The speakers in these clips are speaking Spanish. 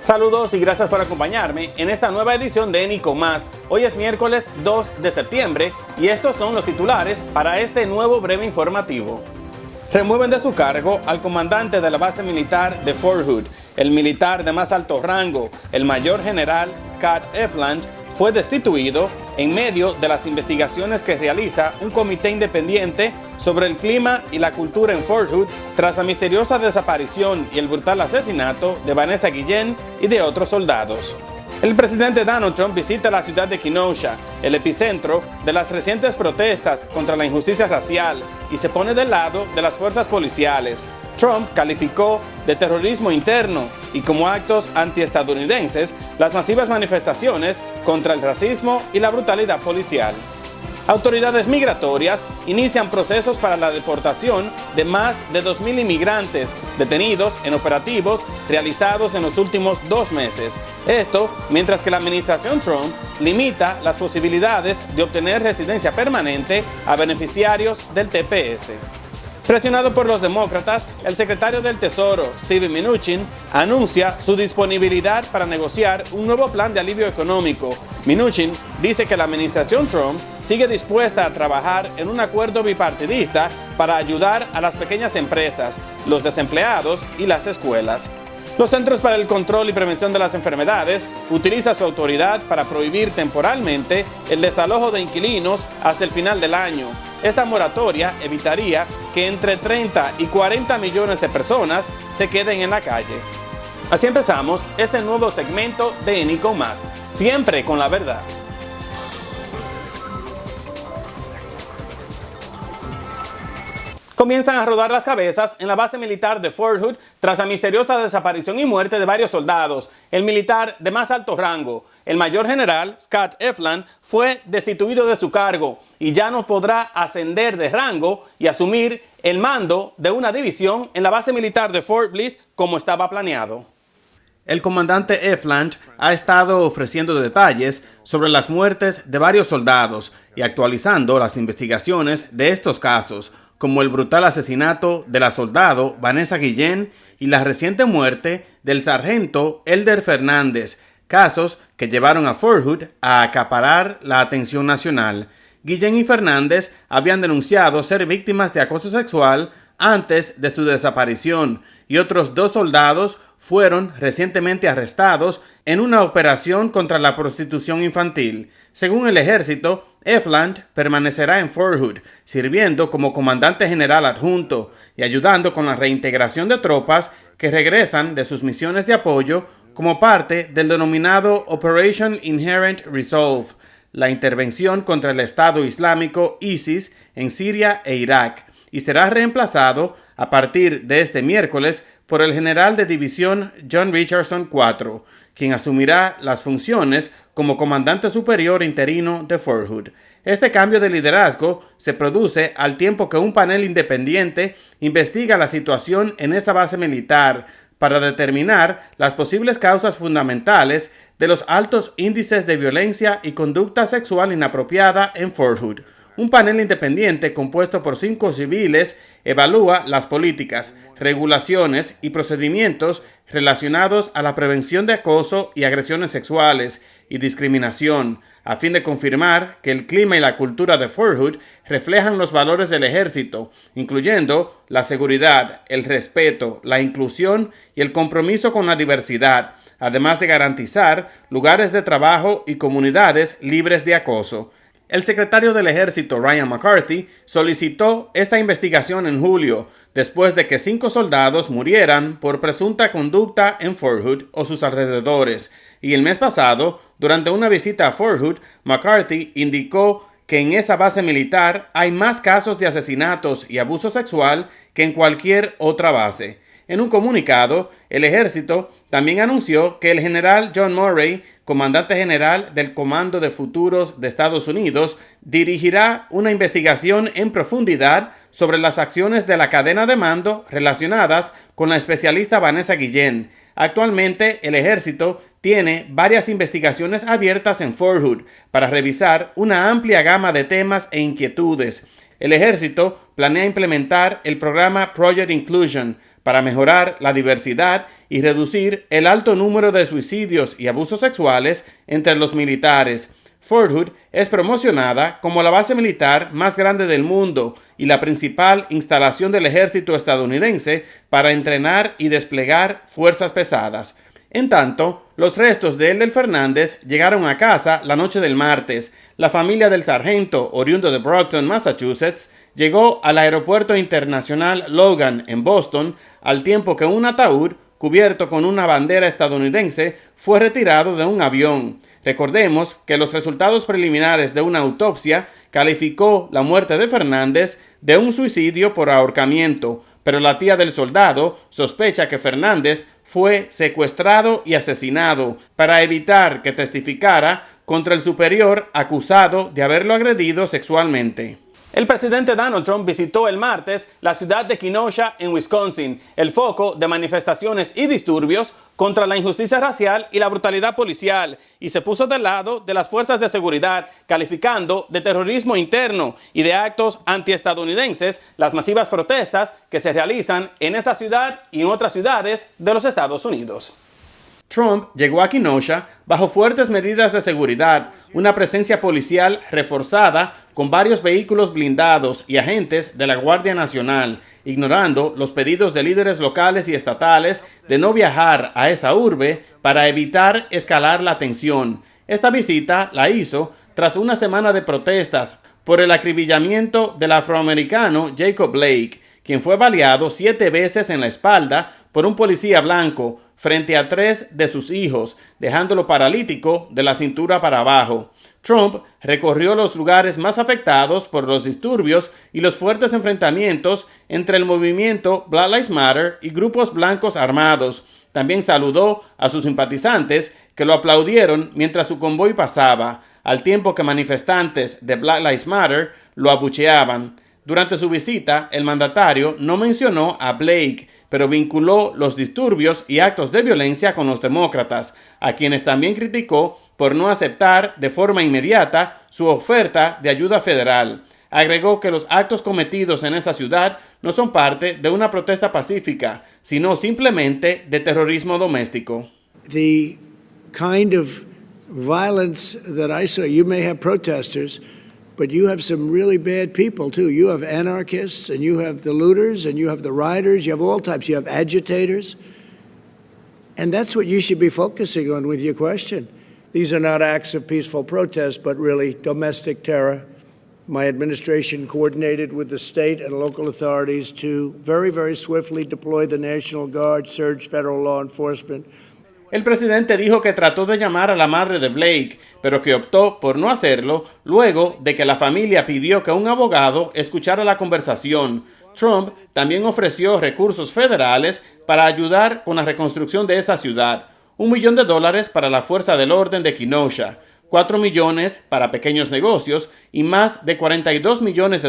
Saludos y gracias por acompañarme en esta nueva edición de Nico Más. Hoy es miércoles 2 de septiembre y estos son los titulares para este nuevo breve informativo. Remueven de su cargo al comandante de la base militar de Fort Hood. El militar de más alto rango, el mayor general Scott Efland, fue destituido en medio de las investigaciones que realiza un comité independiente sobre el clima y la cultura en Fort Hood tras la misteriosa desaparición y el brutal asesinato de Vanessa Guillén y de otros soldados. El presidente Donald Trump visita la ciudad de Kenosha, el epicentro de las recientes protestas contra la injusticia racial, y se pone del lado de las fuerzas policiales. Trump calificó de terrorismo interno y como actos antiestadounidenses las masivas manifestaciones contra el racismo y la brutalidad policial. Autoridades migratorias inician procesos para la deportación de más de 2.000 inmigrantes detenidos en operativos realizados en los últimos 2 meses. Esto mientras que la administración Trump limita las posibilidades de obtener residencia permanente a beneficiarios del TPS. Presionado por los demócratas, el secretario del Tesoro, Steven Mnuchin, anuncia su disponibilidad para negociar un nuevo plan de alivio económico. Mnuchin dice que la administración Trump sigue dispuesta a trabajar en un acuerdo bipartidista para ayudar a las pequeñas empresas, los desempleados y las escuelas. Los Centros para el Control y Prevención de las Enfermedades utiliza su autoridad para prohibir temporalmente el desalojo de inquilinos hasta el final del año. Esta moratoria evitaría que entre 30 y 40 millones de personas se queden en la calle. Así empezamos este nuevo segmento de Nico Más, siempre con la verdad. Comienzan a rodar las cabezas en la base militar de Fort Hood tras la misteriosa desaparición y muerte de varios soldados. El militar de más alto rango, el mayor general Scott Efland, fue destituido de su cargo y ya no podrá ascender de rango y asumir el mando de una división en la base militar de Fort Bliss como estaba planeado. El comandante Efland ha estado ofreciendo detalles sobre las muertes de varios soldados y actualizando las investigaciones de estos casos, como el brutal asesinato de la soldado Vanessa Guillén y la reciente muerte del sargento Elder Fernández, casos que llevaron a Fort Hood a acaparar la atención nacional. Guillén y Fernández habían denunciado ser víctimas de acoso sexual antes de su desaparición y otros 2 soldados fueron recientemente arrestados en una operación contra la prostitución infantil. Según el ejército, Efland permanecerá en Fort Hood, sirviendo como comandante general adjunto y ayudando con la reintegración de tropas que regresan de sus misiones de apoyo como parte del denominado Operation Inherent Resolve, la intervención contra el Estado Islámico ISIS en Siria e Irak, y será reemplazado a partir de este miércoles por el general de división John Richardson IV, quien asumirá las funciones como comandante superior interino de Fort Hood. Este cambio de liderazgo se produce al tiempo que un panel independiente investiga la situación en esa base militar para determinar las posibles causas fundamentales de los altos índices de violencia y conducta sexual inapropiada en Fort Hood. Un panel independiente compuesto por 5 civiles evalúa las políticas, regulaciones y procedimientos relacionados a la prevención de acoso y agresiones sexuales y discriminación, a fin de confirmar que el clima y la cultura de Fort Hood reflejan los valores del ejército, incluyendo la seguridad, el respeto, la inclusión y el compromiso con la diversidad, además de garantizar lugares de trabajo y comunidades libres de acoso. El secretario del Ejército, Ryan McCarthy, solicitó esta investigación en julio, después de que 5 soldados murieran por presunta conducta en Fort Hood o sus alrededores. Y el mes pasado, durante una visita a Fort Hood, McCarthy indicó que en esa base militar hay más casos de asesinatos y abuso sexual que en cualquier otra base. En un comunicado, el ejército también anunció que el general John Murray, comandante general del Comando de Futuros de Estados Unidos, dirigirá una investigación en profundidad sobre las acciones de la cadena de mando relacionadas con la especialista Vanessa Guillén. Actualmente, el ejército tiene varias investigaciones abiertas en Fort Hood para revisar una amplia gama de temas e inquietudes. El ejército planea implementar el programa Project Inclusion para mejorar la diversidad y reducir el alto número de suicidios y abusos sexuales entre los militares. Fort Hood es promocionada como la base militar más grande del mundo y la principal instalación del ejército estadounidense para entrenar y desplegar fuerzas pesadas. En tanto, los restos de Eldel Fernández llegaron a casa la noche del martes. La familia del sargento, oriundo de Brockton, Massachusetts, llegó al aeropuerto internacional Logan en Boston al tiempo que un ataúd cubierto con una bandera estadounidense fue retirado de un avión. Recordemos que los resultados preliminares de una autopsia calificó la muerte de Fernández de un suicidio por ahorcamiento, pero la tía del soldado sospecha que Fernández fue secuestrado y asesinado para evitar que testificara contra el superior acusado de haberlo agredido sexualmente. El presidente Donald Trump visitó el martes la ciudad de Kenosha, en Wisconsin, el foco de manifestaciones y disturbios contra la injusticia racial y la brutalidad policial, y se puso del lado de las fuerzas de seguridad, calificando de terrorismo interno y de actos antiestadounidenses las masivas protestas que se realizan en esa ciudad y en otras ciudades de los Estados Unidos. Trump llegó a Kenosha bajo fuertes medidas de seguridad, una presencia policial reforzada con varios vehículos blindados y agentes de la Guardia Nacional, ignorando los pedidos de líderes locales y estatales de no viajar a esa urbe para evitar escalar la tensión. Esta visita la hizo tras una semana de protestas por el acribillamiento del afroamericano Jacob Blake, quien fue baleado 7 veces en la espalda por un policía blanco frente a 3 de sus hijos, dejándolo paralítico de la cintura para abajo. Trump recorrió los lugares más afectados por los disturbios y los fuertes enfrentamientos entre el movimiento Black Lives Matter y grupos blancos armados. También saludó a sus simpatizantes que lo aplaudieron mientras su convoy pasaba, al tiempo que manifestantes de Black Lives Matter lo abucheaban. Durante su visita, el mandatario no mencionó a Blake, pero vinculó los disturbios y actos de violencia con los demócratas, a quienes también criticó por no aceptar de forma inmediata su oferta de ayuda federal. Agregó que los actos cometidos en esa ciudad no son parte de una protesta pacífica, sino simplemente de terrorismo doméstico. The kind of violence that I saw, you may have protesters, but you have some really bad people, too. You have anarchists, and you have the looters, and you have the rioters, you have all types. You have agitators. And that's what you should be focusing on with your question. These are not acts of peaceful protest, but really domestic terror. My administration coordinated with the state and local authorities to very, very swiftly deploy the National Guard, surge federal law enforcement. El presidente dijo que trató de llamar a la madre de Blake, pero que optó por no hacerlo luego de que la familia pidió que un abogado escuchara la conversación. Trump también ofreció recursos federales para ayudar con la reconstrucción de esa ciudad, $1 millón para la fuerza del orden de Kenosha, 4 millones para pequeños negocios y más de $42 millones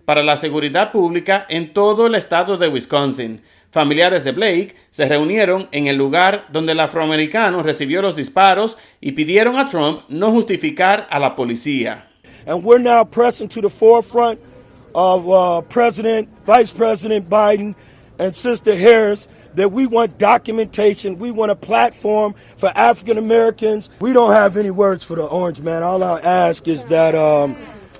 para la seguridad pública en todo el estado de Wisconsin. Familiares de Blake se reunieron en el lugar donde el afroamericano recibió los disparos y pidieron a Trump no justificar a la policía. And we're now pressing to the forefront of President, Vice President Biden and Sister Harris that we want documentation. We want a platform for African Americans. We don't have any words for the orange man. All I ask is that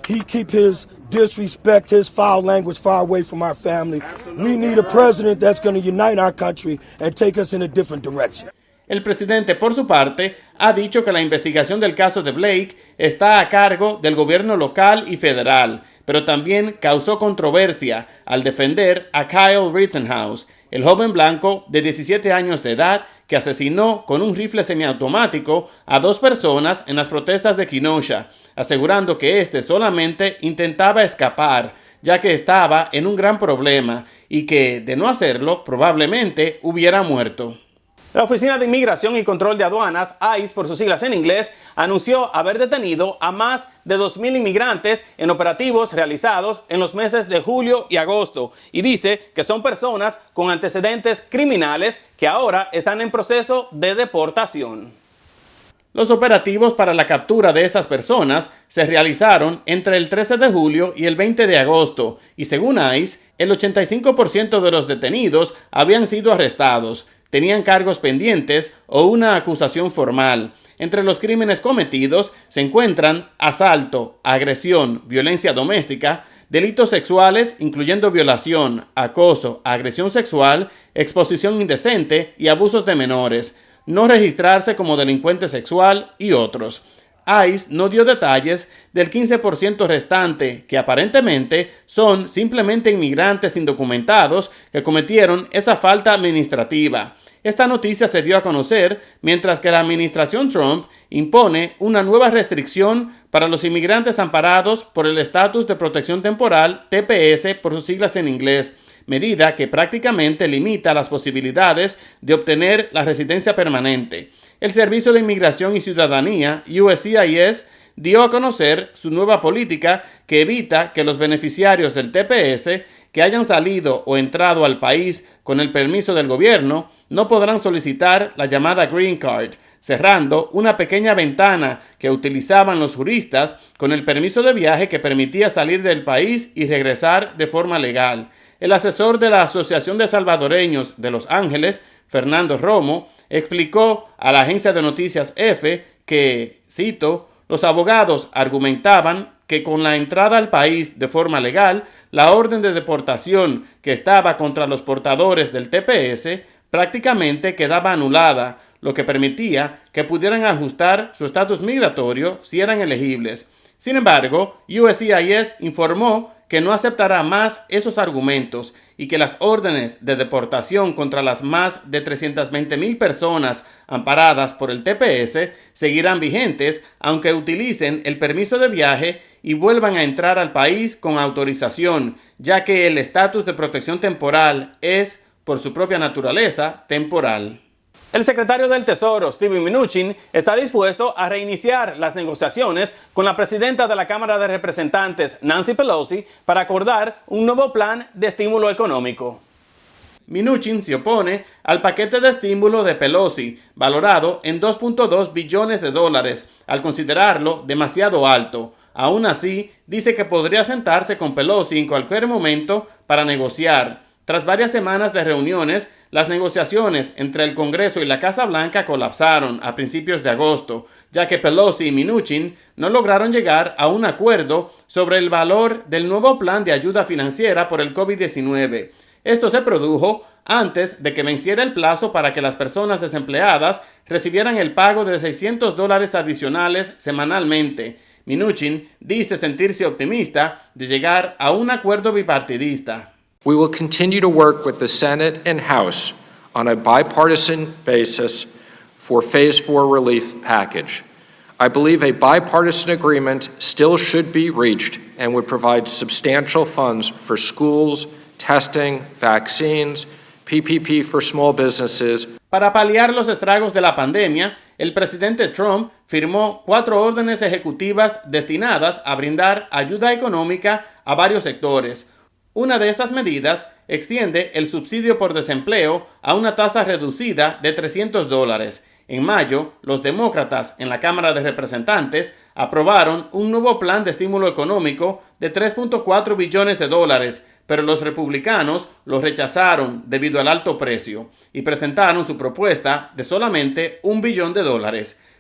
he keep his disrespect, his foul language far away from our family. We need a president that's going to unite our country and take us in a different direction. El presidente, por su parte, ha dicho que la investigación del caso de Blake está a cargo del gobierno local y federal, pero también causó controversia al defender a Kyle Rittenhouse, el joven blanco de 17 años de edad que asesinó con un rifle semiautomático a 2 personas en las protestas de Kenosha, asegurando que este solamente intentaba escapar, ya que estaba en un gran problema y que, de no hacerlo, probablemente hubiera muerto. La Oficina de Inmigración y Control de Aduanas, ICE por sus siglas en inglés, anunció haber detenido a más de 2,000 inmigrantes en operativos realizados en los meses de julio y agosto, y dice que son personas con antecedentes criminales que ahora están en proceso de deportación. Los operativos para la captura de esas personas se realizaron entre el 13 de julio y el 20 de agosto y según ICE, el 85% de los detenidos habían sido arrestados, tenían cargos pendientes o una acusación formal. Entre los crímenes cometidos se encuentran asalto, agresión, violencia doméstica, delitos sexuales incluyendo violación, acoso, agresión sexual, exposición indecente y abusos de menores, no registrarse como delincuente sexual y otros. ICE no dio detalles del 15% restante, que aparentemente son simplemente inmigrantes indocumentados que cometieron esa falta administrativa. Esta noticia se dio a conocer mientras que la administración Trump impone una nueva restricción para los inmigrantes amparados por el Estatus de Protección Temporal, TPS por sus siglas en inglés, medida que prácticamente limita las posibilidades de obtener la residencia permanente. El Servicio de Inmigración y Ciudadanía, USCIS, dio a conocer su nueva política que evita que los beneficiarios del TPS que hayan salido o entrado al país con el permiso del gobierno no podrán solicitar la llamada Green Card, cerrando una pequeña ventana que utilizaban los juristas con el permiso de viaje que permitía salir del país y regresar de forma legal. El asesor de la Asociación de Salvadoreños de Los Ángeles, Fernando Romo, explicó a la agencia de noticias EFE que, cito, los abogados argumentaban que con la entrada al país de forma legal, la orden de deportación que estaba contra los portadores del TPS prácticamente quedaba anulada, lo que permitía que pudieran ajustar su estatus migratorio si eran elegibles. Sin embargo, USCIS informó que no aceptará más esos argumentos y que las órdenes de deportación contra las más de 320,000 personas amparadas por el TPS seguirán vigentes aunque utilicen el permiso de viaje y vuelvan a entrar al país con autorización, ya que el estatus de protección temporal es, por su propia naturaleza, temporal. El secretario del Tesoro, Steven Mnuchin, está dispuesto a reiniciar las negociaciones con la presidenta de la Cámara de Representantes, Nancy Pelosi, para acordar un nuevo plan de estímulo económico. Mnuchin se opone al paquete de estímulo de Pelosi, valorado en $2.2 billones, al considerarlo demasiado alto. Aún así, dice que podría sentarse con Pelosi en cualquier momento para negociar. Tras varias semanas de reuniones, las negociaciones entre el Congreso y la Casa Blanca colapsaron a principios de agosto, ya que Pelosi y Mnuchin no lograron llegar a un acuerdo sobre el valor del nuevo plan de ayuda financiera por el COVID-19. Esto se produjo antes de que venciera el plazo para que las personas desempleadas recibieran el pago de $600 adicionales semanalmente. Mnuchin dice sentirse optimista de llegar a un acuerdo bipartidista. We will continue to work with the Senate and House on a bipartisan basis for Phase 4 relief package. I believe a bipartisan agreement still should be reached and would provide substantial funds for schools, testing, vaccines, PPP for small businesses. Para paliar los estragos de la pandemia, el presidente Trump firmó 4 órdenes ejecutivas destinadas a brindar ayuda económica a varios sectores. Una de esas medidas extiende el subsidio por desempleo a una tasa reducida de $300. En mayo, los demócratas en la Cámara de Representantes aprobaron un nuevo plan de estímulo económico de $3.4 billones, pero los republicanos lo rechazaron debido al alto precio y presentaron su propuesta de solamente $1 billón.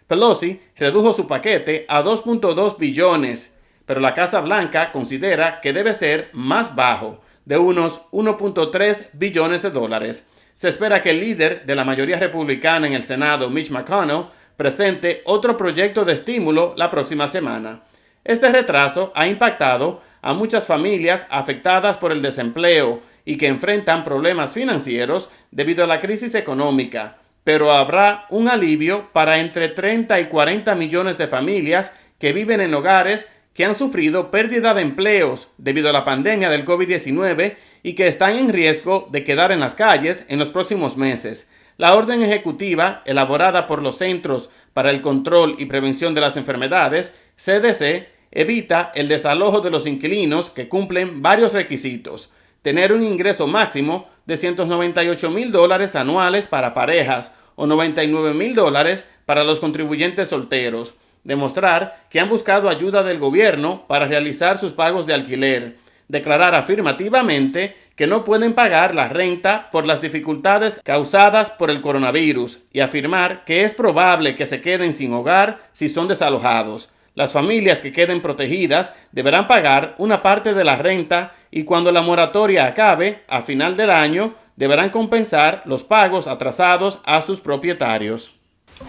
Pelosi redujo su paquete a $2.2 billones. Pero la Casa Blanca considera que debe ser más bajo, de unos $1.3 billones. Se espera que el líder de la mayoría republicana en el Senado, Mitch McConnell, presente otro proyecto de estímulo la próxima semana. Este retraso ha impactado a muchas familias afectadas por el desempleo y que enfrentan problemas financieros debido a la crisis económica, pero habrá un alivio para entre 30 y 40 millones de familias que viven en hogares que han sufrido pérdida de empleos debido a la pandemia del COVID-19 y que están en riesgo de quedar en las calles en los próximos meses. La orden ejecutiva, elaborada por los Centros para el Control y Prevención de las Enfermedades, CDC, evita el desalojo de los inquilinos que cumplen varios requisitos. Tener un ingreso máximo de $198,000 anuales para parejas o $99,000 para los contribuyentes solteros, demostrar que han buscado ayuda del gobierno para realizar sus pagos de alquiler, declarar afirmativamente que no pueden pagar la renta por las dificultades causadas por el coronavirus y afirmar que es probable que se queden sin hogar si son desalojados. Las familias que queden protegidas deberán pagar una parte de la renta y cuando la moratoria acabe, a final del año, deberán compensar los pagos atrasados a sus propietarios.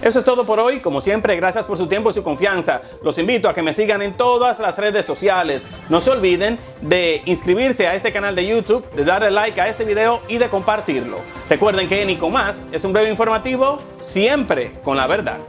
Eso es todo por hoy. Como siempre, gracias por su tiempo y su confianza. Los invito a que me sigan en todas las redes sociales. No se olviden de inscribirse a este canal de YouTube, de darle like a este video y de compartirlo. Recuerden que Nico Más es un breve informativo, siempre con la verdad.